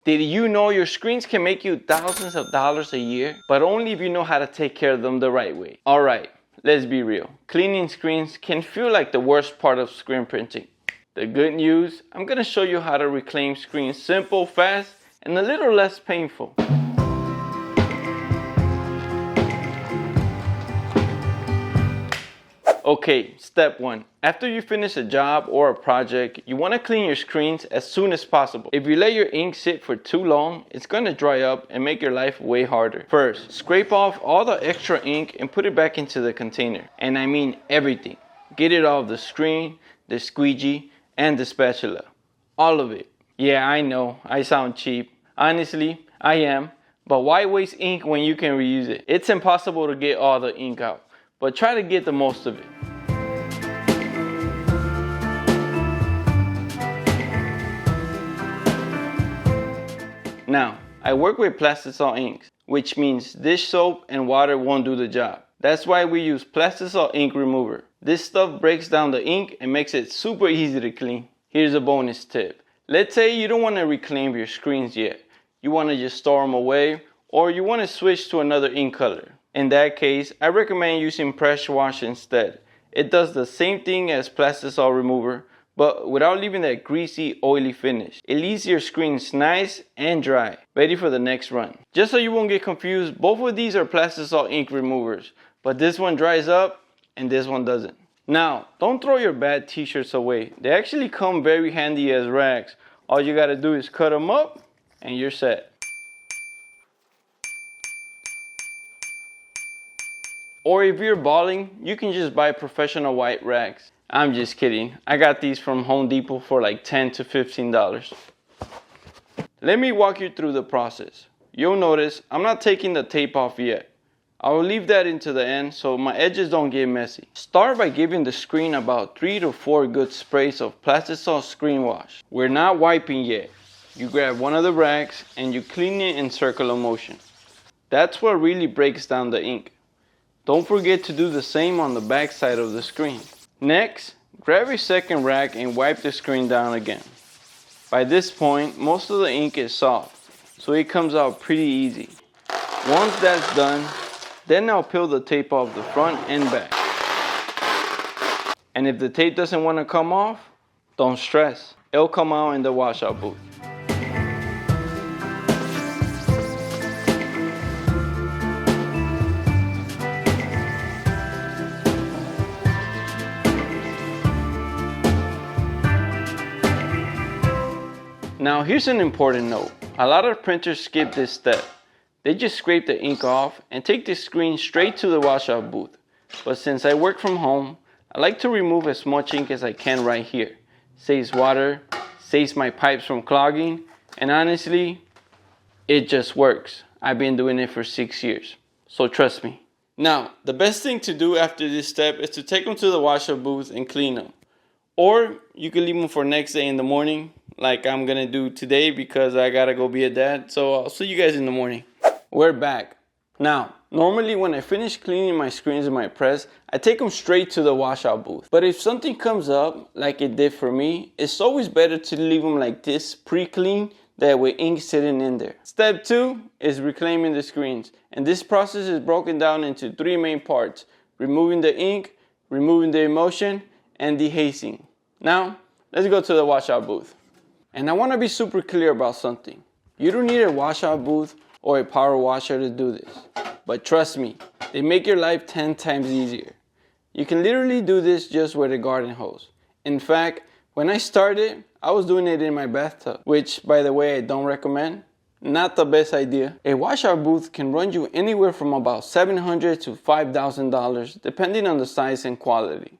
Did you know your screens can make you thousands of dollars a year? But only if you know how to take care of them the right way. Alright, let's be real. Cleaning screens can feel like the worst part of screen printing. The good news, I'm going to show you how to reclaim screens simple, fast, and a little less painful. Okay, step 1. After you finish a job or a project, you want to clean your screens as soon as possible. If you let your ink sit for too long, it's going to dry up and make your life way harder. First, scrape off all the extra ink and put it back into the container. And I mean everything. Get it off the screen, the squeegee, and the spatula. All of it. Yeah, I know, I sound cheap. Honestly, I am. But why waste ink when you can reuse it? It's impossible to get all the ink out, but try to get the most of it. Now, I work with plastisol inks, which means dish soap and water won't do the job. That's why we use plastisol ink remover. This stuff breaks down the ink and makes it super easy to clean. Here's a bonus tip. Let's say you don't want to reclaim your screens yet. You want to just store them away, or you want to switch to another ink color. In that case, I recommend using pressure wash instead. It does the same thing as plastisol remover, but without leaving that greasy, oily finish. It leaves your screens nice and dry, ready for the next run. Just so you won't get confused, both of these are plastisol ink removers, but this one dries up and this one doesn't. Now, don't throw your bad t-shirts away. They actually come very handy as rags. All you gotta do is cut them up and you're set. Or if you're balling, you can just buy professional white rags. I'm just kidding. I got these from Home Depot for like $10 to $15. Let me walk you through the process. You'll notice I'm not taking the tape off yet. I will leave that into the end so my edges don't get messy. Start by giving the screen about 3 to 4 good sprays of plastisol screen wash. We're not wiping yet. You grab one of the rags and you clean it in circular motion. That's what really breaks down the ink. Don't forget to do the same on the back side of the screen. Next, grab a second rag and wipe the screen down again. By this point, most of the ink is soft, so it comes out pretty easy. Once that's done, then I'll peel the tape off the front and back. And if the tape doesn't want to come off, don't stress. It'll come out in the washout booth. Now here's an important note. A lot of printers skip this step. They just scrape the ink off and take the screen straight to the washout booth. But since I work from home, I like to remove as much ink as I can right here. Saves water, saves my pipes from clogging, and honestly, it just works. I've been doing it for 6 years, so trust me. Now, the best thing to do after this step is to take them to the washout booth and clean them. Or you can leave them for next day in the morning, like I'm gonna do today because I gotta go be a dad. So I'll see you guys in the morning. We're back. Now, normally when I finish cleaning my screens in my press, I take them straight to the washout booth. But if something comes up, like it did for me, it's always better to leave them like this, pre-clean, that with ink sitting in there. Step 2 is reclaiming the screens. And this process is broken down into 3 main parts: removing the ink, removing the emulsion, and dehazing. Now, let's go to the washout booth. And I want to be super clear about something. You don't need a washout booth or a power washer to do this. But trust me, they make your life 10 times easier. You can literally do this just with a garden hose. In fact, when I started, I was doing it in my bathtub, which, by the way, I don't recommend. Not the best idea. A washout booth can run you anywhere from about $700 to $5,000 depending on the size and quality.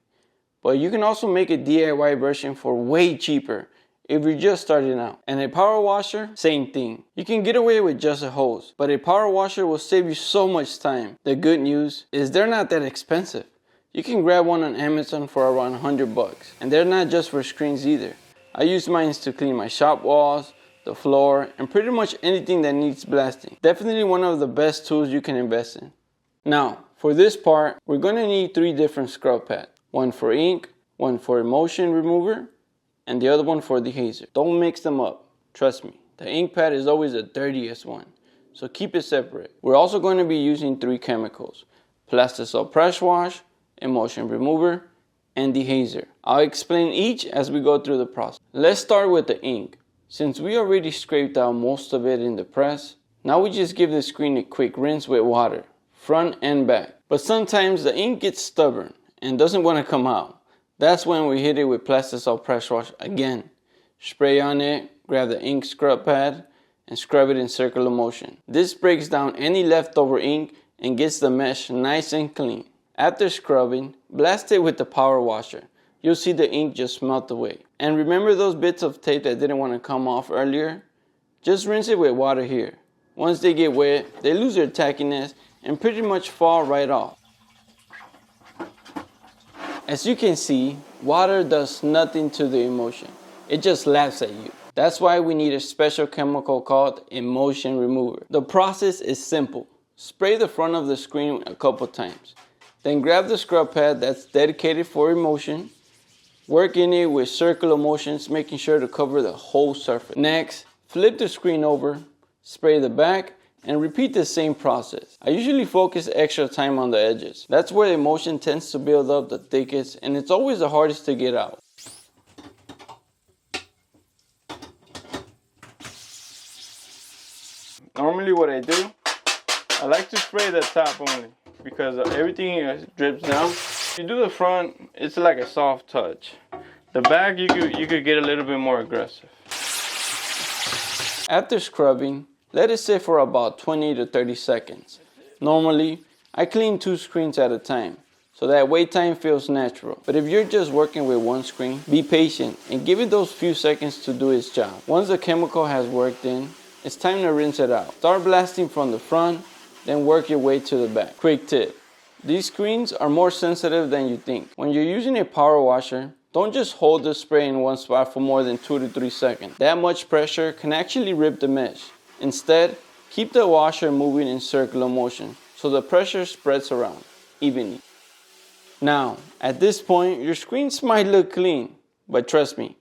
But you can also make a DIY version for way cheaper if you're just starting out. And a power washer, same thing. You can get away with just a hose, but a power washer will save you so much time. The good news is they're not that expensive. You can grab one on Amazon for around $100, and they're not just for screens either. I use mine to clean my shop walls, the floor, and pretty much anything that needs blasting. Definitely one of the best tools you can invest in. Now, for this part, we're gonna need 3 different scrub pads. One for ink, one for emulsion remover, and the other one for dehazer. Don't mix them up. Trust me, The ink pad is always the dirtiest one, so keep it separate. We're also going to be using 3 chemicals: plastisol press wash, emulsion remover, and dehazer. I'll explain each as we go through the process. Let's start with the ink. Since we already scraped out most of it in the press, now we just give the screen a quick rinse with water, front and back. But sometimes the ink gets stubborn and doesn't want to come out. That's when we hit it with plastisol press wash again. Spray on it, grab the ink scrub pad, and scrub it in circular motion. This breaks down any leftover ink and gets the mesh nice and clean. After scrubbing, blast it with the power washer. You'll see the ink just melt away. And remember those bits of tape that didn't want to come off earlier? Just rinse it with water here. Once they get wet, they lose their tackiness and pretty much fall right off. As you can see, water does nothing to the emulsion. It just laughs at you. That's why we need a special chemical called emulsion remover. The process is simple. Spray the front of the screen a couple times. Then grab the scrub pad that's dedicated for emulsion. Work in it with circular motions, making sure to cover the whole surface. Next, flip the screen over, spray the back, and repeat the same process. I usually focus extra time on the edges. That's where the emulsion tends to build up the thickest, and it's always the hardest to get out. Normally what I do, I like to spray the top only because everything drips down. If you do the front, it's like a soft touch. The back, you could get a little bit more aggressive. After scrubbing, let it sit for about 20 to 30 seconds. Normally, I clean 2 screens at a time, so that wait time feels natural. But if you're just working with one screen, be patient and give it those few seconds to do its job. Once the chemical has worked in, it's time to rinse it out. Start blasting from the front, then work your way to the back. Quick tip: these screens are more sensitive than you think. When you're using a power washer, don't just hold the spray in one spot for more than 2 to 3 seconds. That much pressure can actually rip the mesh. Instead, keep the washer moving in circular motion so the pressure spreads around evenly. Now, at this point, your screens might look clean, but trust me,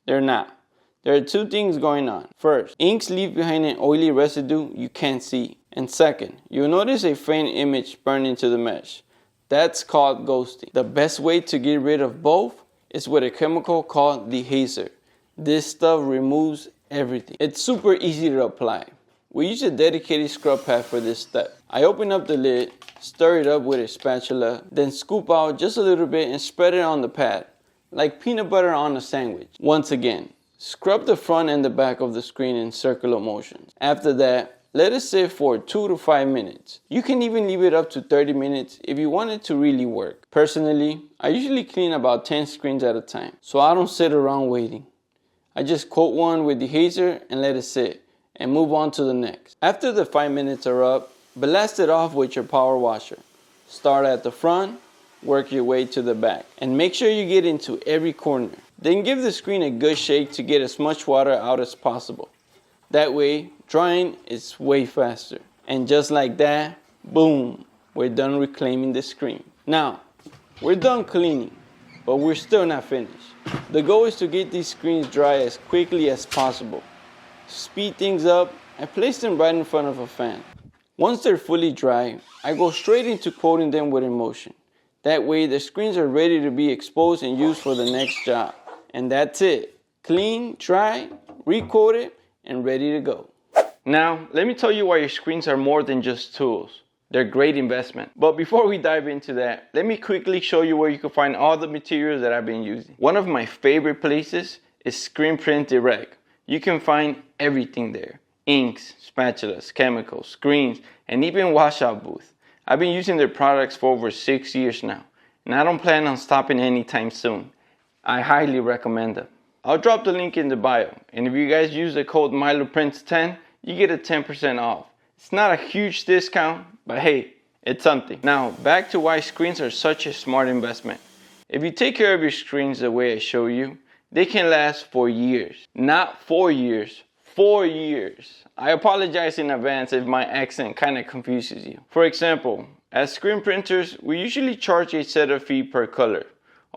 they're not. There are 2 things going on. First, inks leave behind an oily residue you can't see. And second, you'll notice a faint image burn into the mesh. That's called ghosting. The best way to get rid of both is with a chemical called Dehazer. This stuff removes everything. It's super easy to apply. We use a dedicated scrub pad for this step. I open up the lid, stir it up with a spatula, then scoop out just a little bit and spread it on the pad, like peanut butter on a sandwich. Once again, scrub the front and the back of the screen in circular motions. After that, let it sit for 2 to 5 minutes. You can even leave it up to 30 minutes if you want it to really work. Personally, I usually clean about 10 screens at a time, so I don't sit around waiting. I just coat one with Dehazer and let it sit, and move on to the next. After the 5 minutes are up, blast it off with your power washer. Start at the front, work your way to the back, and make sure you get into every corner. Then give the screen a good shake to get as much water out as possible. That way, drying is way faster. And just like that, boom, we're done reclaiming the screen. Now, we're done cleaning, but we're still not finished. The goal is to get these screens dry as quickly as possible. Speed things up and place them right in front of a fan. Once they're fully dry, I go straight into coating them with emulsion. That way the screens are ready to be exposed and used for the next job. And that's it. Clean, dry, recoated, and ready to go. Now, let me tell you why your screens are more than just tools. They're a great investment. But before we dive into that, let me quickly show you where you can find all the materials that I've been using. One of my favorite places is Screen Print Direct. You can find everything there. Inks, spatulas, chemicals, screens, and even washout booth. I've been using their products for over 6 years now, and I don't plan on stopping anytime soon. I highly recommend them. I'll drop the link in the bio, and if you guys use the code myloprints10, you get a 10% off. It's not a huge discount, but hey, it's something. Now, back to why screens are such a smart investment. If you take care of your screens the way I show you, they can last for years. Not 4 years, 4 years. I apologize in advance if my accent kind of confuses you. For example, as screen printers, we usually charge a setup fee per color,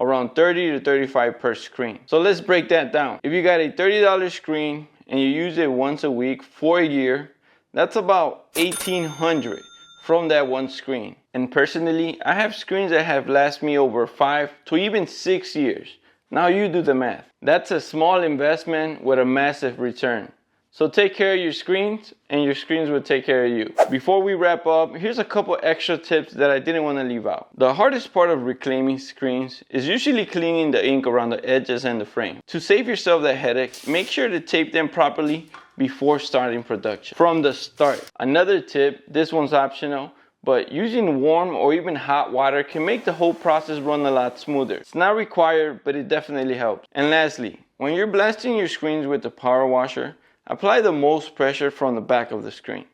around $30 to $35 per screen. So let's break that down. If you got a $30 screen and you use it once a week for a year, that's about $1,800 from that one screen. And personally, I have screens that have lasted me over 5 to even 6 years. Now you do the math. That's a small investment with a massive return. So take care of your screens, and your screens will take care of you. Before we wrap up, here's a couple extra tips that I didn't want to leave out. The hardest part of reclaiming screens is usually cleaning the ink around the edges and the frame. To save yourself that headache, make sure to tape them properly before starting production. From the start. Another tip, this one's optional, but using warm or even hot water can make the whole process run a lot smoother. It's not required, but it definitely helps. And lastly, when you're blasting your screens with the power washer, apply the most pressure from the back of the screen.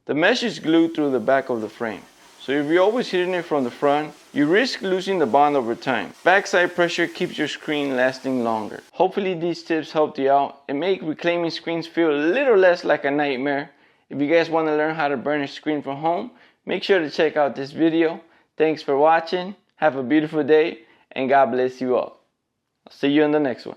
The mesh is glued through the back of the frame, so if you're always hitting it from the front, you risk losing the bond over time. Backside pressure keeps your screen lasting longer. Hopefully these tips helped you out and make reclaiming screens feel a little less like a nightmare. If you guys want to learn how to burn a screen from home, make sure to check out this video. Thanks for watching, have a beautiful day, and God bless you all. I'll see you in the next one.